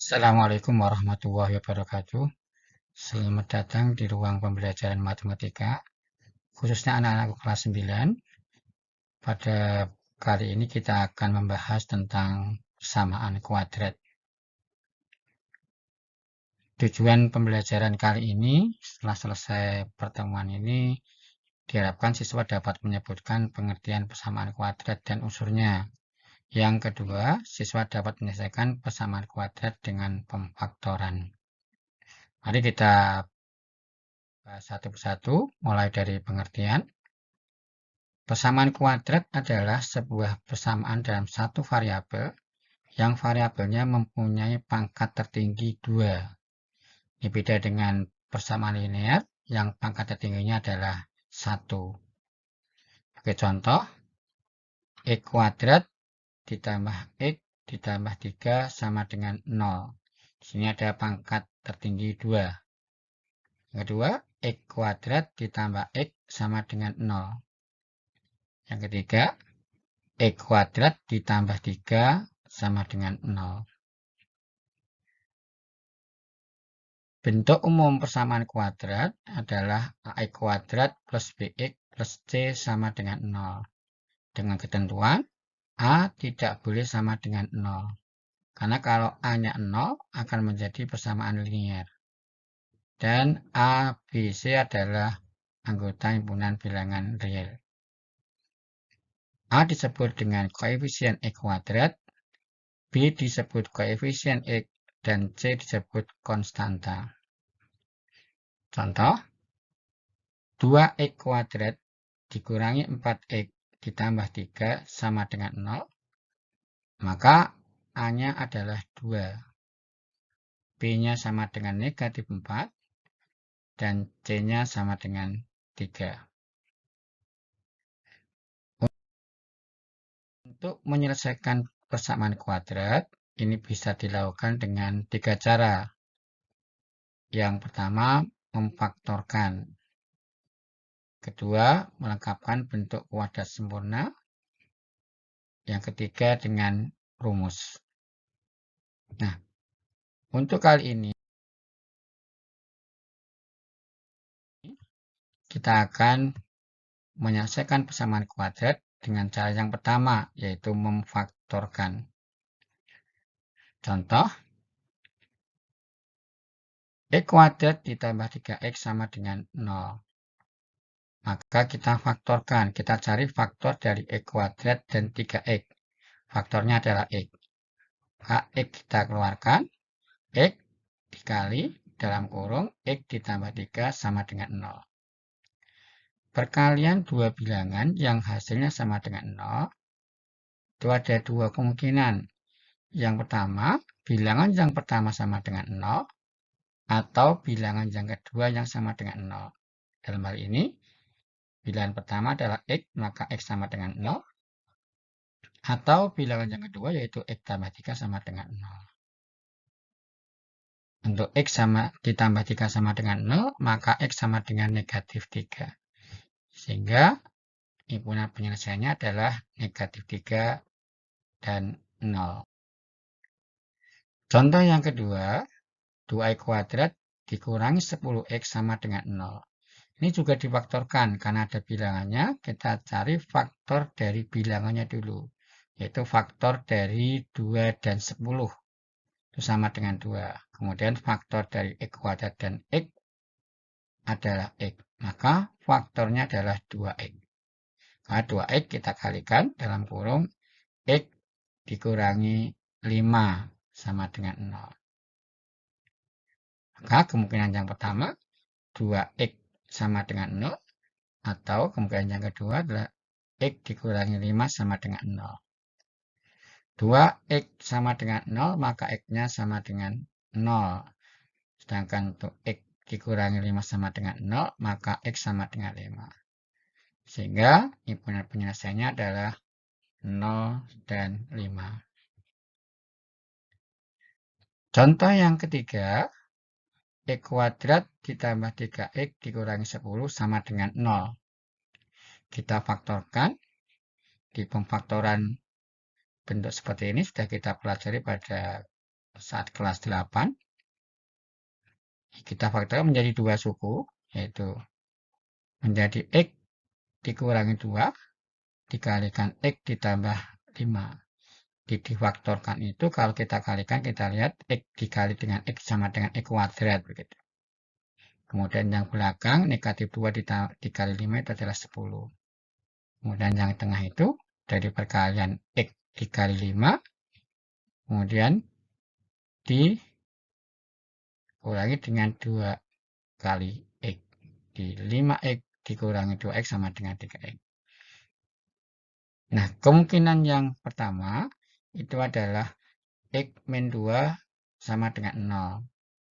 Assalamualaikum warahmatullahi wabarakatuh. Selamat datang di ruang pembelajaran matematika, khususnya anak-anak kelas 9. Pada kali ini kita akan membahas tentang persamaan kuadrat. Tujuan pembelajaran kali ini, setelah selesai pertemuan ini, diharapkan siswa dapat menyebutkan pengertian persamaan kuadrat dan unsurnya. Yang kedua, siswa dapat menyelesaikan persamaan kuadrat dengan pemfaktoran. Mari kita bahas satu persatu, mulai dari pengertian. Persamaan kuadrat adalah sebuah persamaan dalam satu variabel yang variabelnya mempunyai pangkat tertinggi 2. Ini beda dengan persamaan linear yang pangkat tertingginya adalah 1. Sebagai contoh, x kuadrat ditambah x ditambah 3 sama dengan 0. Di sini ada pangkat tertinggi 2. Yang kedua, x kuadrat ditambah x sama dengan 0. Yang ketiga, x kuadrat ditambah 3 sama dengan 0. Bentuk umum persamaan kuadrat adalah ax kuadrat plus bx plus c sama dengan 0. Dengan ketentuan, a tidak boleh sama dengan 0. Karena kalau a-nya 0 akan menjadi persamaan linear. Dan a, b, c adalah anggota himpunan bilangan real. A disebut dengan koefisien x kuadrat, B disebut koefisien x, dan C disebut konstanta. Contoh, 2x kuadrat dikurangi 4x ditambah 3 sama dengan 0, maka A-nya adalah 2. B-nya sama dengan negatif 4, dan C-nya sama dengan 3. Untuk menyelesaikan persamaan kuadrat, ini bisa dilakukan dengan 3 cara. Yang pertama, memfaktorkan. Kedua, melengkapkan bentuk kuadrat sempurna. Yang ketiga, dengan rumus. Nah, untuk kali ini, kita akan menyelesaikan persamaan kuadrat dengan cara yang pertama, yaitu memfaktorkan. Contoh, x kuadrat ditambah 3x sama dengan 0. Maka kita faktorkan, kita cari faktor dari x kuadrat dan 3x. Faktornya adalah x. Maka x kita keluarkan, x dikali dalam kurung x ditambah 3 sama dengan 0. Perkalian dua bilangan yang hasilnya sama dengan 0, itu ada dua kemungkinan. Yang pertama, bilangan yang pertama sama dengan 0, atau bilangan yang kedua yang sama dengan 0. Dalam hal ini, bilangan pertama adalah x, maka x sama dengan 0. Atau bilangan yang kedua yaitu x tambah 3 sama dengan 0. Untuk x sama ditambah 3 sama dengan 0, maka x sama dengan negatif 3. Sehingga himpunan penyelesaiannya adalah negatif 3 dan 0. Contoh yang kedua, 2x kuadrat dikurangi 10x sama dengan 0. Ini juga difaktorkan karena ada bilangannya, kita cari faktor dari bilangannya dulu, yaitu faktor dari 2 dan 10. Itu sama dengan 2. Kemudian faktor dari x kuadrat dan x adalah x. Maka faktornya adalah 2x. Nah, 2x kita kalikan dalam kurung x dikurangi 5 sama dengan 0. Maka kemungkinan yang pertama 2x sama dengan 0, atau kemungkinan yang kedua adalah x dikurangi 5 sama dengan 0. 2x sama dengan 0, maka x-nya sama dengan 0. Sedangkan untuk x dikurangi 5 sama dengan 0, maka x sama dengan 5. Sehingga himpunan penyelesaiannya adalah 0 dan 5. Contoh yang ketiga, x kuadrat ditambah 3x dikurangi 10 sama dengan 0. Kita faktorkan. Di pemfaktoran bentuk seperti ini sudah kita pelajari pada saat kelas 8. Kita faktorkan menjadi 2 suku, yaitu menjadi X dikurangi 2 dikalikan X ditambah 5. Difaktorkan itu kalau kita kalikan, kita lihat X dikali dengan X sama dengan X kuadrat. Begitu. Kemudian yang belakang, negatif 2 dikali 5 itu adalah 10. Kemudian yang tengah itu, dari perkalian X dikali 5, kemudian dikurangi dengan 2 kali X. Di 5X dikurangi 2X sama dengan 3X. Nah, kemungkinan yang pertama itu adalah X min 2 sama dengan 0.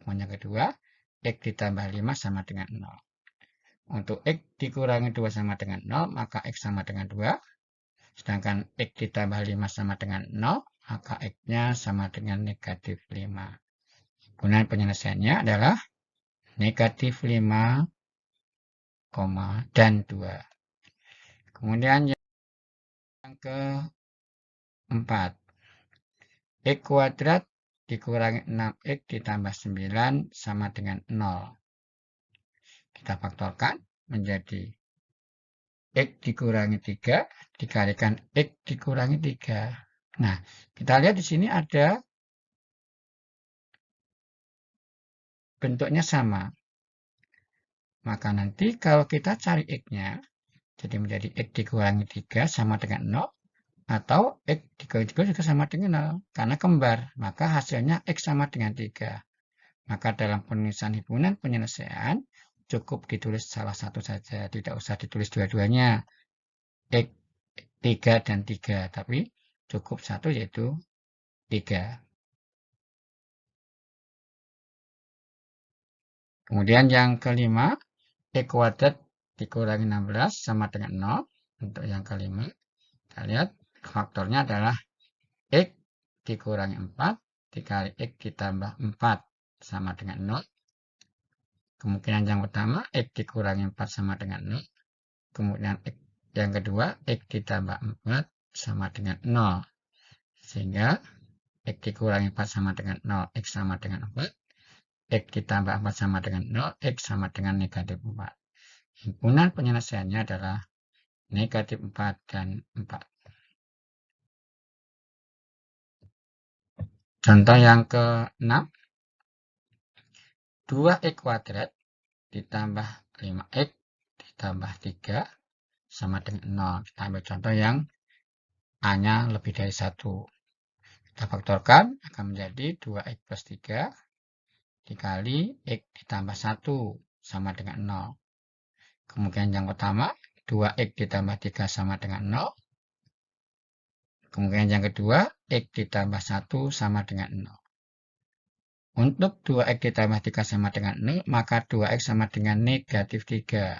Kemudian yang kedua, X ditambah 5 sama dengan 0. Untuk X dikurangi 2 sama dengan 0, maka X sama dengan 2. Sedangkan X ditambah 5 sama dengan 0, maka X-nya sama dengan negatif 5. Kemudian penyelesaiannya adalah negatif 5, dan 2. Kemudian yang keempat, X kuadrat dikurangi 6X ditambah 9 sama dengan 0. Kita faktorkan menjadi X dikurangi 3 dikalikan X dikurangi 3. Nah, kita lihat di sini ada bentuknya sama. Maka nanti kalau kita cari X-nya, jadi menjadi X dikurangi 3 sama dengan 0, atau X dikurangi 3 juga sama dengan 0. Karena kembar, maka hasilnya X sama dengan 3. Maka dalam penulisan himpunan penyelesaian, cukup ditulis salah satu saja. Tidak usah ditulis dua-duanya. X 3 dan 3. Tapi cukup satu, yaitu 3. Kemudian yang kelima, X kuadrat dikurangi 16 sama dengan 0. Untuk yang kelima, kita lihat faktornya adalah X dikurangi 4 dikali X ditambah 4 sama dengan 0. Kemungkinan yang pertama, X dikurangi 4 sama dengan 0. Kemudian X yang kedua, X ditambah 4 sama dengan 0. Sehingga X dikurangi 4 sama dengan 0, X sama dengan 4. X ditambah 4 sama dengan 0, X sama dengan negatif 4. Himpunan penyelesaiannya adalah negatif 4 dan 4. Contoh yang ke-6, 2X kuadrat ditambah 5X ditambah 3 sama dengan 0. Kita ambil contoh yang A-nya lebih dari 1. Kita faktorkan akan menjadi 2X plus 3 dikali X ditambah 1 sama dengan 0. Kemungkinan yang pertama, 2X ditambah 3 sama dengan 0. Kemungkinan yang kedua, X ditambah 1 sama dengan 0. Untuk 2X ditambah 3 sama dengan 0, maka 2X sama dengan negatif 3.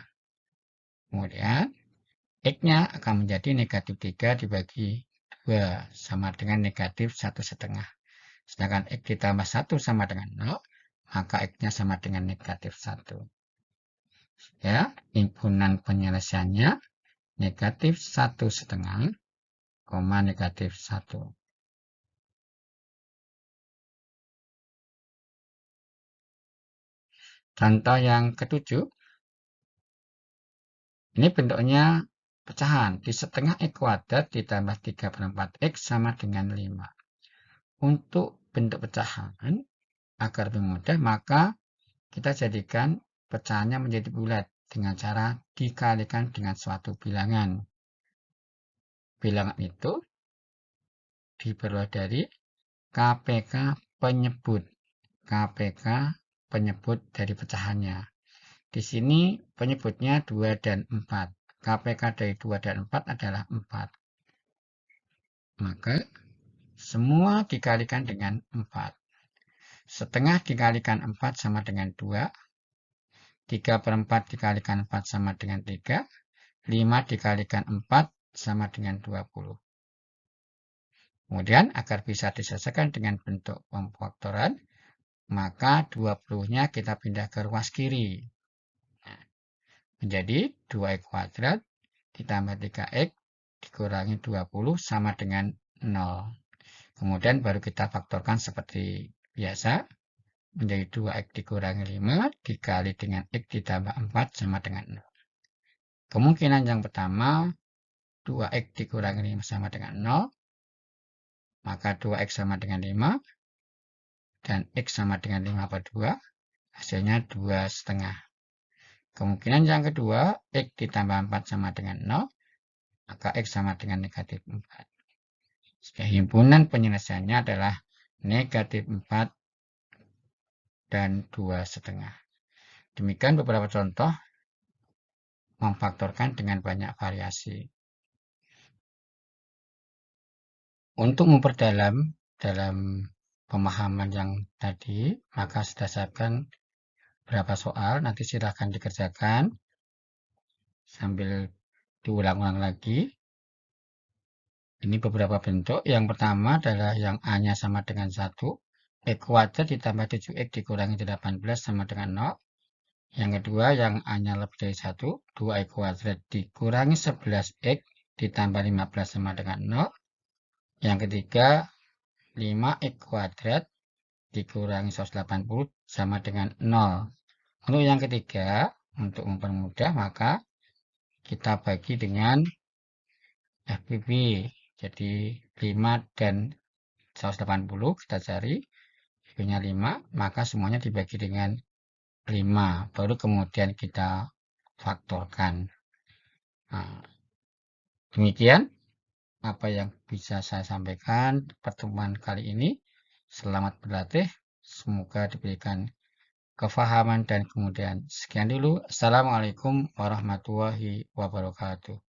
Kemudian, X-nya akan menjadi negatif 3 dibagi 2 sama dengan negatif 1,5. Sedangkan X ditambah 1 sama dengan 0, maka X-nya sama dengan negatif 1. Ya, himpunan penyelesaiannya negatif 1,5, negatif 1. Contoh yang ketujuh, ini bentuknya pecahan. Di setengah X kuadrat ditambah 3/4 X sama dengan 5. Untuk bentuk pecahan, agar lebih mudah, maka kita jadikan pecahannya menjadi bulat dengan cara dikalikan dengan suatu bilangan. Bilangan itu diperoleh dari KPK penyebut. KPK penyebut dari pecahannya. Di sini penyebutnya 2 dan 4. KPK dari 2 dan 4 adalah 4. Maka semua dikalikan dengan 4. Setengah dikalikan 4 sama dengan 2. 3/4 dikalikan 4 sama dengan 3. 5 dikalikan 4 sama dengan 20. Kemudian agar bisa diselesaikan dengan bentuk pemfaktoran, maka 20-nya kita pindah ke ruas kiri. Nah, menjadi 2X kuadrat ditambah 3X dikurangi 20 sama dengan 0. Kemudian baru kita faktorkan seperti biasa, menjadi 2x dikurangi 5 dikali dengan x ditambah 4 sama dengan 0. Kemungkinan yang pertama, 2x dikurangi 5 sama dengan 0, maka 2x sama dengan 5, dan x sama dengan 5 per 2, hasilnya 2,5. Kemungkinan yang kedua, x ditambah 4 sama dengan 0, maka x sama dengan negatif 4. Sehingga himpunan penyelesaiannya adalah negatif 4 dan 2,5. Demikian beberapa contoh memfaktorkan dengan banyak variasi. Untuk memperdalam dalam pemahaman yang tadi, maka sudah siapkan berapa soal, nanti silahkan dikerjakan sambil diulang-ulang lagi. Ini beberapa bentuk. Yang pertama adalah yang A-nya sama dengan 1. X kuadrat ditambah 7x dikurangi 18 sama dengan 0. Yang kedua, yang A-nya lebih dari 1. 2x kuadrat dikurangi 11x ditambah 15 sama dengan 0. Yang ketiga, 5x kuadrat dikurangi 180 sama dengan 0. Untuk yang ketiga, untuk mempermudah, maka kita bagi dengan FBB. Jadi 5 dan 180 kita cari, FB-nya 5, maka semuanya dibagi dengan 5. Baru kemudian kita faktorkan. Nah, demikian apa yang bisa saya sampaikan pertemuan kali ini. Selamat berlatih. Semoga diberikan kefahaman dan kemudian sekian dulu. Assalamualaikum warahmatullahi wabarakatuh.